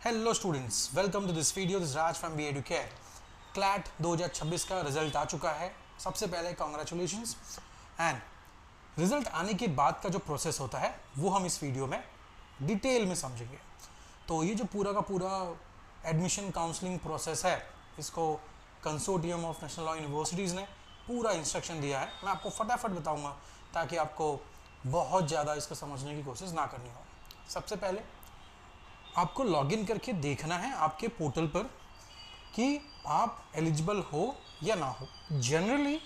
Hello students, welcome to this video. This Raj from B Educare. CLAT 2026 का result आ चुका है। सबसे पहले कॉन्ग्रेचुलेशंस। एंड रिजल्ट आने के बाद का जो प्रोसेस होता है वो हम इस वीडियो में डिटेल में समझेंगे। तो ये जो पूरा का पूरा एडमिशन काउंसलिंग प्रोसेस है, इसको consortium of national law universities ने पूरा इंस्ट्रक्शन दिया है। मैं आपको फटाफट बताऊंगा ताकि आपको बहुत ज़्यादा इसको समझने की कोशिश ना करनी हो। सबसे पहले आपको लॉगिन करके देखना है आपके पोर्टल पर कि आप एलिजिबल हो या ना हो। जनरली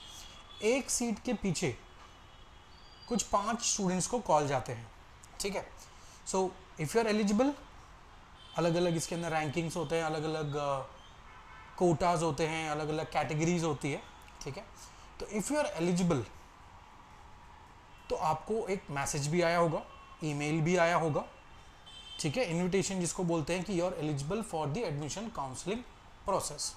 एक सीट के पीछे कुछ 5 स्टूडेंट्स को कॉल जाते हैं, ठीक है। So if you are eligible, अलग अलग इसके अंदर रैंकिंग्स होते हैं, अलग अलग कोटाज होते हैं, अलग अलग कैटेगरीज होती है, ठीक है। तो इफ़ यू आर एलिजिबल तो आपको एक मैसेज भी आया होगा, ईमेल भी आया होगा, ठीक है, इनविटेशन जिसको बोलते हैं कि you are eligible for the admission counselling process.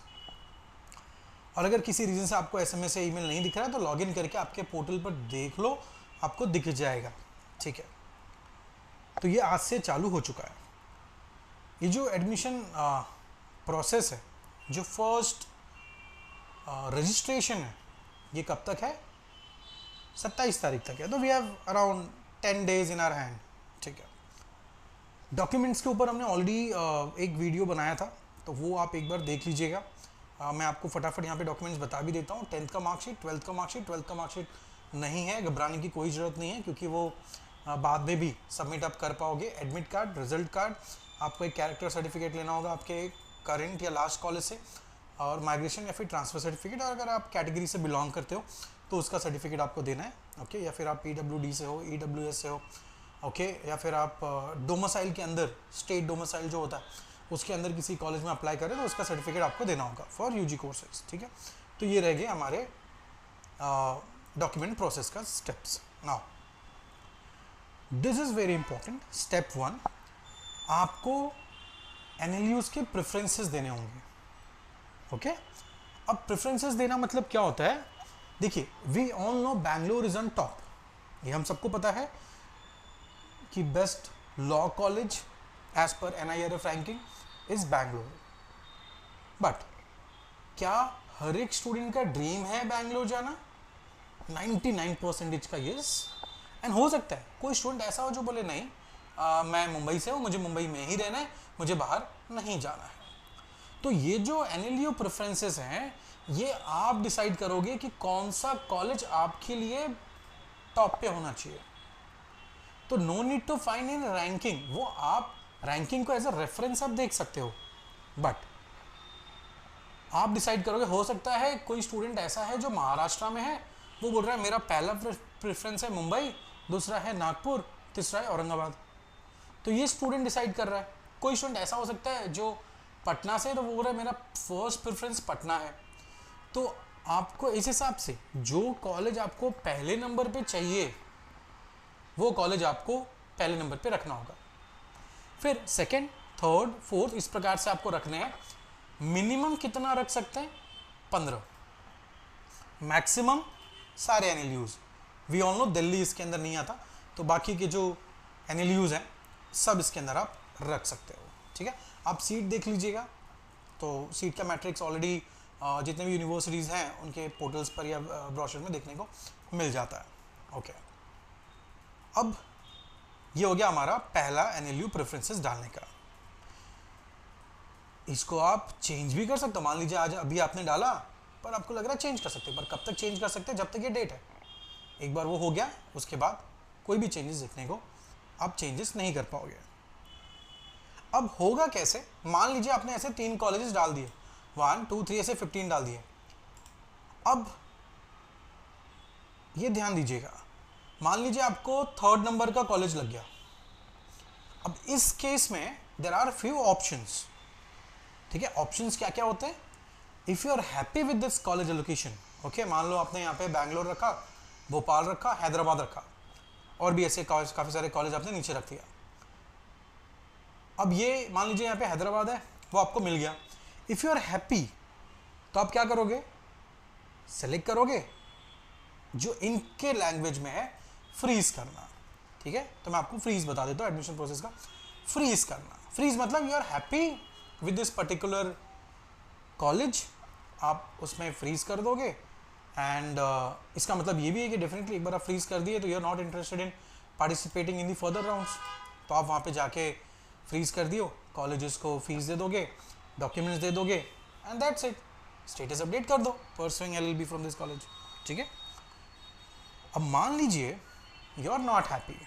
और अगर किसी रीजन से आपको एसएमएस या ईमेल नहीं दिख रहा है तो लॉगिन करके आपके पोर्टल पर देख लो, आपको दिख जाएगा, ठीक है। तो ये आज से चालू हो चुका है। ये जो एडमिशन प्रोसेस है, जो फर्स्ट रजिस्ट्रेशन है, ये कब तक है? 27 तारीख तक है। तो we have around 10 days in our hand, ठीक है। डॉक्यूमेंट्स के ऊपर हमने ऑलरेडी एक वीडियो बनाया था, तो वो आप एक बार देख लीजिएगा। मैं आपको फटाफट यहाँ पे डॉक्यूमेंट्स बता भी देता हूँ। 10th का मार्कशीट, 12th का मार्कशीट। 12th का मार्कशीट नहीं है, घबराने की कोई ज़रूरत नहीं है, क्योंकि वो बाद में भी सबमिट आप कर पाओगे। एडमिट कार्ड, रिजल्ट कार्ड, आपको एक कैरेक्टर सर्टिफिकेट लेना होगा आपके करेंट या लास्ट कॉलेज से, और माइग्रेशन या फिर ट्रांसफ़र सर्टिफिकेट, और अगर आप कैटेगरी से बिलोंग करते हो तो उसका सर्टिफिकेट आपको देना है, ओके। या फिर आप PWD से हो, EWS से हो, ओके, या फिर आप डोमिसाइल के अंदर, स्टेट डोमिसाइल जो होता है उसके अंदर किसी कॉलेज में अप्लाई करें तो उसका सर्टिफिकेट आपको देना होगा फॉर UG कोर्सेज, ठीक है। तो ये रह गए हमारे डॉक्यूमेंट प्रोसेस का steps. Now this is very important. Step 1, आपको NLUs के प्रेफरेंसेस देने होंगे, ओके। अब प्रेफरेंसेस देना मतलब क्या होता है? देखिए, we all know Bangalore is on top, ये हम सबको पता है कि best law college as per NIRF ranking is Bangalore. But क्या हर एक स्टूडेंट का ड्रीम है बैंगलोर जाना? 99% का यस। एंड हो सकता है कोई स्टूडेंट ऐसा हो जो बोले नहीं, मैं मुंबई से हूँ, मुझे मुंबई में ही रहना है, मुझे बाहर नहीं जाना है। तो ये जो NLU प्रेफरेंसेस हैं, ये आप डिसाइड करोगे कि कौन सा कॉलेज आपके लिए टॉप पे होना चाहिए। तो no need to find in ranking, वो आप रैंकिंग को एज अ रेफरेंस आप देख सकते हो, बट आप डिसाइड करोगे। हो सकता है कोई स्टूडेंट ऐसा है जो महाराष्ट्र में है, वो बोल रहा है मेरा पहला प्रेफरेंस है मुंबई, दूसरा है नागपुर, तीसरा है औरंगाबाद। तो ये स्टूडेंट डिसाइड कर रहा है। कोई स्टूडेंट ऐसा हो सकता है जो पटना से, तो वो बोल रहा है मेरा फर्स्ट प्रेफरेंस पटना है। तो आपको इस हिसाब से जो कॉलेज आपको पहले नंबर पे चाहिए वो कॉलेज आपको पहले नंबर पे रखना होगा। फिर सेकंड, थर्ड, फोर्थ, इस प्रकार से आपको रखने हैं। मिनिमम कितना रख सकते हैं? 15। मैक्सिमम सारे NLUs, we all know Delhi इसके अंदर नहीं आता, तो बाकी के जो NLUs हैं सब इसके अंदर आप रख सकते हो, ठीक है। आप सीट देख लीजिएगा, तो सीट का मैट्रिक्स ऑलरेडी जितने भी यूनिवर्सिटीज़ हैं उनके पोर्टल्स पर या ब्रोशर में देखने को मिल जाता है, ओके। अब ये हो गया हमारा पहला NLU प्रेफरेंसेस डालने का। इसको आप चेंज भी कर सकते हो। मान लीजिए आज अभी आपने डाला, पर आपको लग रहा है चेंज कर सकते हैं, पर कब तक चेंज कर सकते हैं? जब तक ये डेट है। एक बार वो हो गया, उसके बाद कोई भी चेंजेस देखने को आप चेंजेस नहीं कर पाओगे। अब होगा कैसे? मान लीजिए आपने ऐसे 3 कॉलेजेस डाल दिए, 1, 2, 3, ऐसे 15 डाल दिए। अब ये ध्यान दीजिएगा, मान लीजिए आपको 3rd नंबर का कॉलेज लग गया। अब इस केस में देयर आर फ्यू ऑप्शंस, ठीक है। ऑप्शंस क्या क्या होते हैं? If you are happy with this college allocation, okay, मान लो आपने यहाँ पे बैंगलोर रखा, भोपाल रखा, हैदराबाद रखा, और भी ऐसे काफ़ी सारे कॉलेज आपने नीचे रख दिया। अब ये मान लीजिए यहाँ पे हैदराबाद है, वो आपको मिल गया। इफ़ यू आर हैप्पी तो आप क्या करोगे? सेलेक्ट करोगे जो इनके लैंग्वेज में है फ्रीज करना, ठीक है। तो मैं आपको फ्रीज बता देता हूँ एडमिशन प्रोसेस का। फ्रीज करना, फ्रीज मतलब you are happy with this particular college, आप उसमें फ्रीज कर दोगे। एंड इसका मतलब ये भी है कि डेफिनेटली एक बार आप फ्रीज कर दिए तो you are not interested in participating in the further rounds, तो आप वहाँ पे जाके फ्रीज कर दियो, कॉलेजेस को फीस दे दोगे, डॉक्यूमेंट्स दे दोगे, and that's it, status update कर दो, pursuing LLB from this college. ठीक है, अब मान लीजिए यू आर नॉट हैप्पी।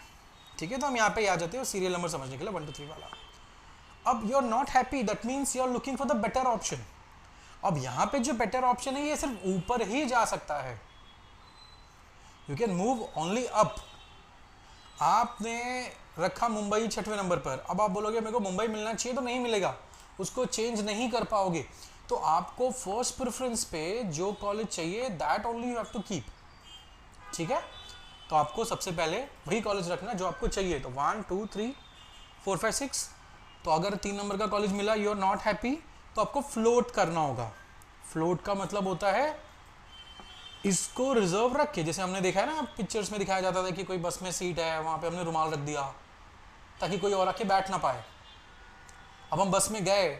ठीक है, तो हम यहाँ पे आ जाते हैं सीरियल नंबर समझने के लिए 1 2 3 वाला। अब you are not happy, that means you are looking for the better option. अब यहाँ पे जो बेटर ऑप्शन है ये सिर्फ ऊपर ही जा सकता है, you can move only up. आपने रखा मुंबई 6वें नंबर पर, अब आप बोलोगे मेरे को मुंबई मिलना चाहिए, तो नहीं मिलेगा, उसको चेंज नहीं कर पाओगे। तो आपको फर्स्ट प्रेफरेंस पे जो कॉलेज चाहिए that only you have to keep. ठीक है, तो आपको सबसे पहले वही कॉलेज रखना जो आपको चाहिए। तो 1 2 3 4 5 6, तो अगर 3 नंबर का कॉलेज मिला, यू आर नॉट हैप्पी, तो आपको फ्लोट करना होगा। फ्लोट का मतलब होता है इसको रिजर्व रख के, जैसे हमने देखा है ना पिक्चर्स में दिखाया जाता था कि कोई बस में सीट है, वहाँ पे हमने रुमाल रख दिया ताकि कोई और आके बैठ ना पाए। अब हम बस में गए,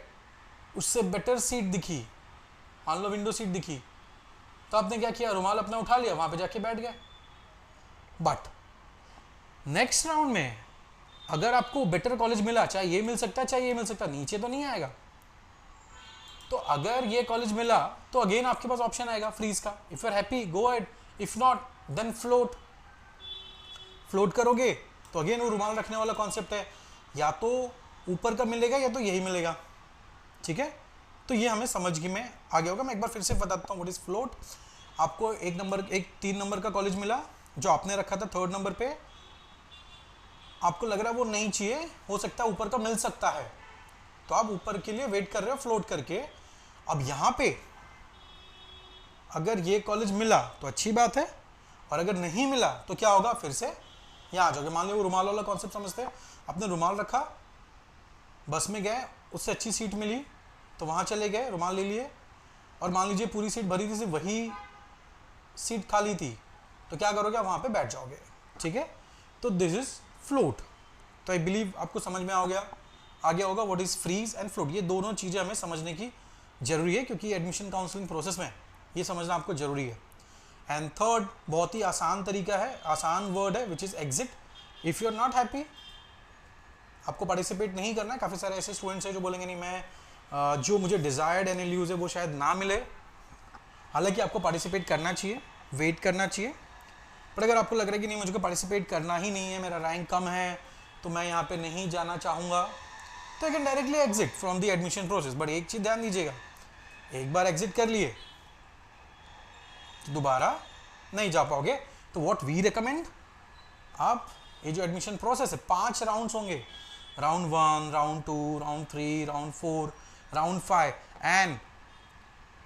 उससे बेटर सीट दिखी, मान लो विंडो सीट दिखी, तो आपने क्या किया, रुमाल अपना उठा लिया, वहाँ पे जाके बैठ गए। बट नेक्स्ट राउंड में अगर आपको बेटर कॉलेज मिला, चाहे ये मिल सकता है चाहे ये मिल सकता है, नीचे तो नहीं आएगा। तो अगर ये कॉलेज मिला तो अगेन आपके पास ऑप्शन आएगा फ्रीज का। If you are happy go ahead, if not then float. Float करोगे तो अगेन वो रुमाल रखने वाला कॉन्सेप्ट है, या तो ऊपर का मिलेगा या तो यही मिलेगा। ठीक है, तो ये हमें समझ में आ गया होगा। मैं एक बार फिर से बताता हूँ व्हाट इज फ्लोट। आपको एक 3 नंबर का कॉलेज मिला जो आपने रखा था 3rd नंबर पे, आपको लग रहा है वो नहीं चाहिए, हो सकता है ऊपर का मिल सकता है, तो आप ऊपर के लिए वेट कर रहे हो फ्लोट करके। अब यहां पे अगर ये कॉलेज मिला तो अच्छी बात है, और अगर नहीं मिला तो क्या होगा, फिर से यहाँ आ जाओगे। मान लो वो रुमाल वाला कॉन्सेप्ट समझते हैं, आपने रुमाल रखा, बस में गए, उससे अच्छी सीट मिली तो वहां चले गए, रुमाल ले लिए, और मान लीजिए पूरी सीट भरी थी, सिर्फ वही सीट खाली थी, तो क्या करोगे, वहां पे बैठ जाओगे। ठीक है, तो दिस इज फ्लोट। तो आई बिलीव आपको समझ में आ गया होगा what is freeze and float. ये दोनों चीजें हमें समझने की जरूरी है, क्योंकि एडमिशन काउंसलिंग प्रोसेस में ये समझना आपको जरूरी है। एंड थर्ड बहुत ही आसान तरीका है, आसान वर्ड है, which is exit. If you are not happy, आपको पार्टिसिपेट नहीं करना है। काफ़ी सारे ऐसे स्टूडेंट्स हैं जो बोलेंगे नहीं मैं जो मुझे डिजायर्ड एनएलयूज है वो शायद ना मिले। हालांकि आपको पार्टिसिपेट करना चाहिए, वेट करना चाहिए, पर अगर आपको लग रहा है कि नहीं मुझे पार्टिसिपेट करना ही नहीं है, मेरा रैंक कम है, तो मैं यहाँ पे नहीं जाना चाहूँगा, तो you can directly exit from the admission process. But एक चीज़ ध्यान दीजिएगा, एक बार एग्जिट कर लिए तो दोबारा नहीं जा पाओगे। तो व्हाट वी रिकमेंड, आप ये जो एडमिशन प्रोसेस है 5 राउंड्स होंगे, round 1, round 2, round 3, round 4, round 5। And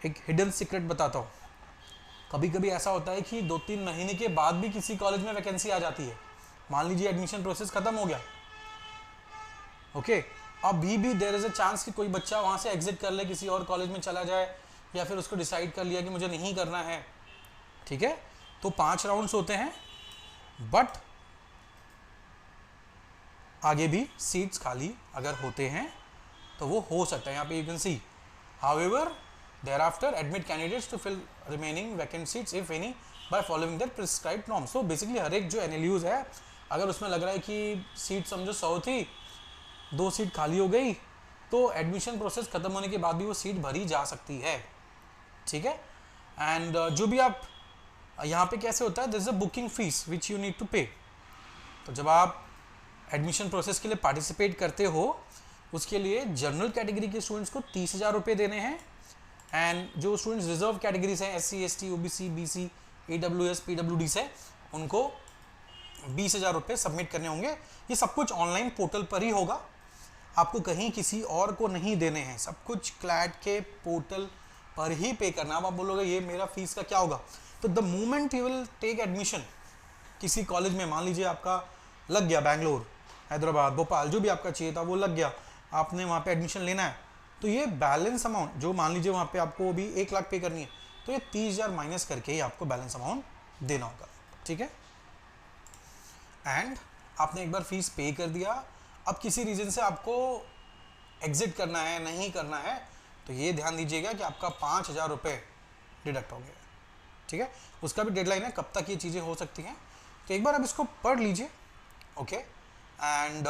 एक हिडन सीक्रेट बताता हूँ, कभी कभी ऐसा होता है कि 2-3 महीने के बाद भी किसी कॉलेज में वैकेंसी आ जाती है। मान लीजिए एडमिशन प्रोसेस खत्म हो गया, ओके, अभी भी देयर इज अ चांस कि कोई बच्चा वहाँ से एग्जिट कर ले, किसी और कॉलेज में चला जाए, या फिर उसको डिसाइड कर लिया कि मुझे नहीं करना है। ठीक है, तो 5 राउंड्स होते हैं, बट आगे भी सीट्स खाली अगर होते हैं तो वो हो सकता है। यहाँ पे you can see however thereafter admit candidates to fill remaining vacant seats if any by following their prescribed norms। so basically हर एक जो NLUs है, अगर उसमें लग रहा है कि सीट समझो 100 थी, 2 सीट खाली हो गई, तो एडमिशन प्रोसेस खत्म होने के बाद भी वो सीट भरी जा सकती है। ठीक है, एंड जो भी आप यहाँ पे कैसे होता है, this is a booking fee which you need to pay. तो जब आप एडमिशन प्रोसेस के लिए पार्टिसिपेट करते हो, उसके लिए जनरल कैटेगरी के स्टूडेंट्स को 30,000 रुपये देने हैं, एंड जो स्टूडेंट्स रिजर्व कैटेगरीज हैं SC ST OBC BC AWS PWD से, उनको 20,000 रुपये सबमिट करने होंगे। ये सब कुछ ऑनलाइन पोर्टल पर ही होगा, आपको कहीं किसी और को नहीं देने हैं, सब कुछ क्लैट के पोर्टल पर ही पे करना। अब आप बोलोगे ये मेरा फीस का क्या होगा, तो the moment you will take admission किसी कॉलेज में, मान लीजिए आपका लग गया बैंगलोर, हैदराबाद, भोपाल, जो भी आपका चाहिए था वो लग गया, आपने वहाँ पे एडमिशन लेना है, तो ये बैलेंस अमाउंट जो मान लीजिए वहाँ पे आपको अभी 1 लाख पे करनी है, तो ये 30,000 माइनस करके ही आपको बैलेंस अमाउंट देना होगा। ठीक है, एंड आपने एक बार फीस पे कर दिया, अब किसी रीज़न से आपको एग्जिट करना है नहीं करना है, तो ये ध्यान दीजिएगा कि आपका 5,000 रुपये डिडक्ट हो गया, ठीक है। उसका भी डेडलाइन है कब तक ये चीज़ें हो सकती हैं, तो एक बार आप इसको पढ़ लीजिए, ओके। एंड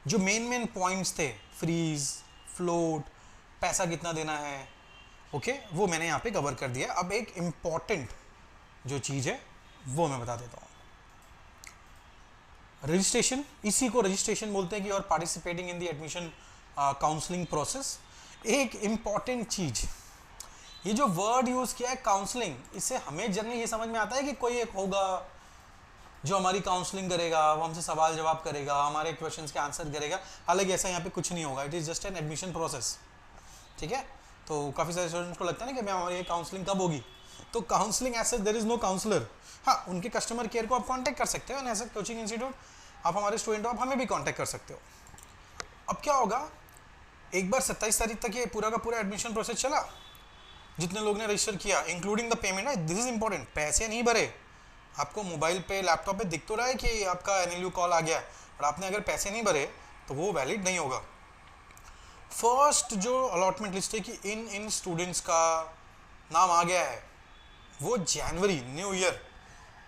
जो मेन पॉइंट्स थे, फ्रीज, फ्लोट, पैसा कितना देना है, ओके, वो मैंने यहाँ पे कवर कर दिया। अब एक इम्पॉर्टेंट जो चीज़ है वो मैं बता देता हूँ, रजिस्ट्रेशन। इसी को रजिस्ट्रेशन बोलते हैं कि और participating in the admission counselling process. एक इम्पॉर्टेंट चीज़, ये जो वर्ड यूज़ किया है काउंसलिंग, इससे हमें जनरली ये समझ में आता है कि कोई एक होगा जो हमारी काउंसलिंग करेगा, वो हमसे सवाल जवाब करेगा, हमारे क्वेश्चंस के आंसर करेगा। हालांकि ऐसा यहाँ पे कुछ नहीं होगा, it is just an admission process, ठीक है। तो काफ़ी सारे स्टूडेंट्स को लगता है ना कि मैम हमारी ये काउंसलिंग कब होगी, तो काउंसलिंग ऐसे देयर इज़ नो काउंसलर। हाँ, उनके कस्टमर केयर को आप कांटेक्ट कर सकते हो, ऐसे कोचिंग इंस्टीट्यूट आप हमारे स्टूडेंट हो, आप हमें भी कांटेक्ट कर सकते हो। अब क्या होगा, एक बार 27 तारीख तक ये पूरा का पूरा एडमिशन प्रोसेस चला, जितने लोग ने रजिस्टर किया इंक्लूडिंग द पेमेंट है, दिस इज इंपॉर्टेंट, पैसे नहीं भरे, आपको मोबाइल पे लैपटॉप पे दिख तो रहा है कि आपका एनएलयू कॉल आ गया है, और आपने अगर पैसे नहीं भरे तो वो वैलिड नहीं होगा। फर्स्ट जो अलॉटमेंट लिस्ट है कि इन स्टूडेंट्स का नाम आ गया है, वो जनवरी, न्यू ईयर,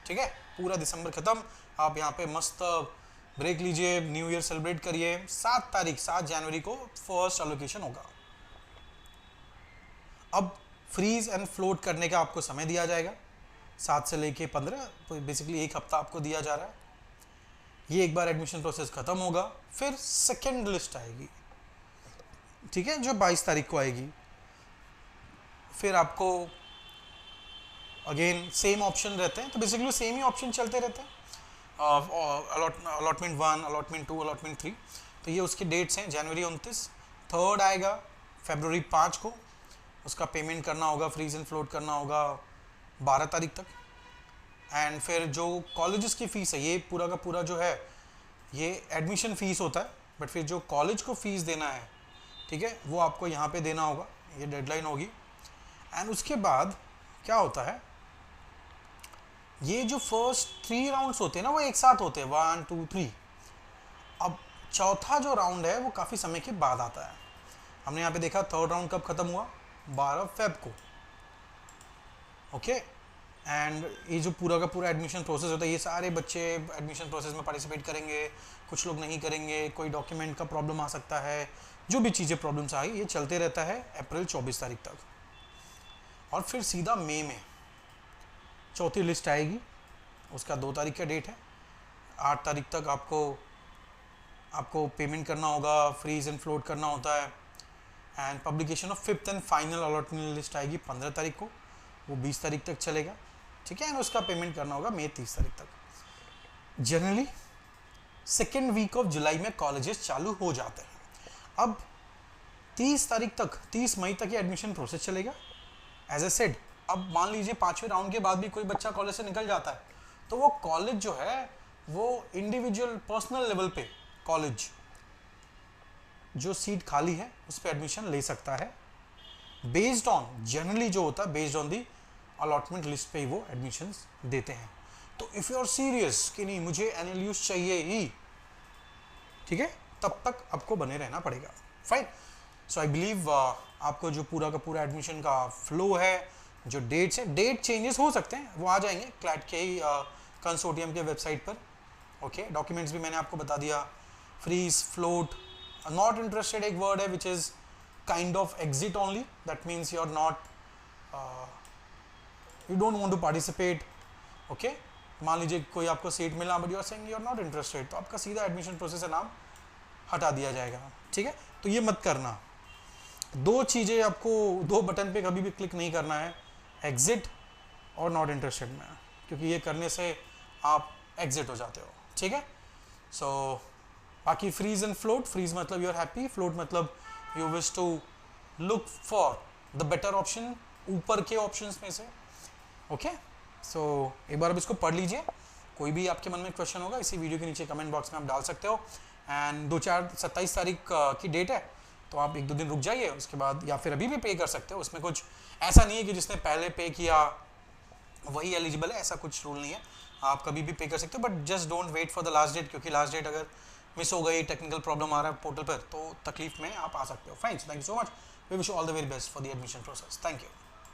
ठीक है, पूरा दिसंबर खत्म, आप यहाँ पे मस्त ब्रेक लीजिए, न्यू ईयर सेलिब्रेट करिए। 7 जनवरी को फर्स्ट एलोकेशन होगा। अब फ्रीज एंड फ्लोट करने का आपको समय दिया जाएगा, 7 से लेके 15, तो बेसिकली 1 हफ्ता आपको दिया जा रहा है। ये एक बार एडमिशन प्रोसेस खत्म होगा, फिर सेकेंड लिस्ट आएगी, ठीक है, जो 22 तारीख को आएगी। फिर आपको अगेन सेम ऑप्शन रहते हैं, तो बेसिकली सेम ही ऑप्शन चलते रहते हैं, अलॉटमेंट 1, अलॉटमेंट 2, अलॉटमेंट 3। तो ये उसके डेट्स हैं, जनवरी 29, थर्ड आएगा फरवरी 5 को, उसका पेमेंट करना होगा, फ्रीज एंड फ्लोट करना होगा 12 तारीख तक। एंड फिर जो कॉलेजेस की फ़ीस है, ये पूरा का पूरा जो है ये एडमिशन फ़ीस होता है, बट फिर जो कॉलेज को फ़ीस देना है, ठीक है, वो आपको यहाँ पे देना होगा, ये डेडलाइन होगी। एंड उसके बाद क्या होता है, ये जो फर्स्ट 3 राउंड्स होते हैं ना, वो एक साथ होते हैं, 1 2 3। अब चौथा जो राउंड है वो काफ़ी समय के बाद आता है। हमने यहाँ पे देखा थर्ड राउंड कब ख़त्म हुआ, 12 फेब को, ओके। एंड ये जो पूरा का पूरा एडमिशन प्रोसेस होता है, ये सारे बच्चे एडमिशन प्रोसेस में पार्टिसिपेट करेंगे, कुछ लोग नहीं करेंगे, कोई डॉक्यूमेंट का प्रॉब्लम आ सकता है, जो भी चीज़ें प्रॉब्लम्स आई, ये चलते रहता है अप्रैल 24 तारीख तक। और फिर सीधा मई में चौथी लिस्ट आएगी, उसका 2 तारीख का डेट है, 8 तारीख तक आपको पेमेंट करना होगा, फ्रीज एंड फ्लोट करना होता है। And publication of 5th and final allotment list आएगी 15 तारीख को, वो 20 तारीख तक चलेगा, ठीक है। एंड उसका पेमेंट करना होगा मई 30 तारीख तक। Generally second week of July में कॉलेजेस चालू हो जाते हैं। अब 30 तारीख तक, 30 मई तक ये एडमिशन प्रोसेस चलेगा, एज ए सेड। अब मान लीजिए 5वें राउंड के बाद भी कोई बच्चा कॉलेज से निकल जाता है, तो वो कॉलेज जो है वो इंडिविजुअल पर्सनल लेवल पे कॉलेज जो सीट खाली है उस पर एडमिशन ले सकता है, बेस्ड ऑन, जनरली जो होता है based on the allotment list पे ही वो एडमिशन्स देते हैं। तो इफ़ यू आर सीरियस कि नहीं मुझे एनएलयूज चाहिए ही, ठीक है, तब तक आपको बने रहना पड़ेगा, फाइन। सो आई बिलीव आपको जो पूरा का पूरा एडमिशन का फ्लो है, जो डेट्स हैं, डेट चेंजेस हो सकते हैं, वो आ जाएंगे क्लैट के ही कंसोर्टियम के वेबसाइट पर, ओके। डॉक्यूमेंट्स भी मैंने आपको बता दिया, फ्रीज, फ्लोट, नॉट इंटरेस्टेड एक वर्ड है which is kind of exit only, that means you are not, you don't want to participate, okay. मान लीजिए कोई आपको सीट मिला but you are saying you are not interested, तो आपका सीधा एडमिशन प्रोसेस से नाम हटा दिया जाएगा, ठीक है। तो ये मत करना, 2 चीज़ें आपको 2 बटन पे कभी भी क्लिक नहीं करना है, एग्जिट और नॉट इंटरेस्टेड में, क्योंकि ये करने से आप एग्जिट हो जाते हो, ठीक है। सो बाकी फ्रीज एंड फ्लोट, फ्रीज मतलब यू आर हैप्पी, फ्लोट मतलब you wish to look for the better option, ऊपर के ऑप्शंस में से, ओके। सो एक बार अब इसको पढ़ लीजिए, कोई भी आपके मन में क्वेश्चन होगा इसी वीडियो के नीचे कमेंट बॉक्स में आप डाल सकते हो। एंड 27 तारीख की डेट है, तो आप 1-2 दिन रुक जाइए, उसके बाद या फिर अभी भी पे कर सकते हो, उसमें कुछ ऐसा नहीं है कि जिसने पहले पे किया वही एलिजिबल है, ऐसा कुछ रूल नहीं है, आप कभी भी पे कर सकते हो, but just don't wait for the last date, क्योंकि लास्ट डेट अगर मिस हो गई, टेक्निकल प्रॉब्लम आ रहा है पोर्टल पर, तो तकलीफ में आप आ सकते हो। Fine, thank you so much, we wish you all the very best for the admission process. Thank you.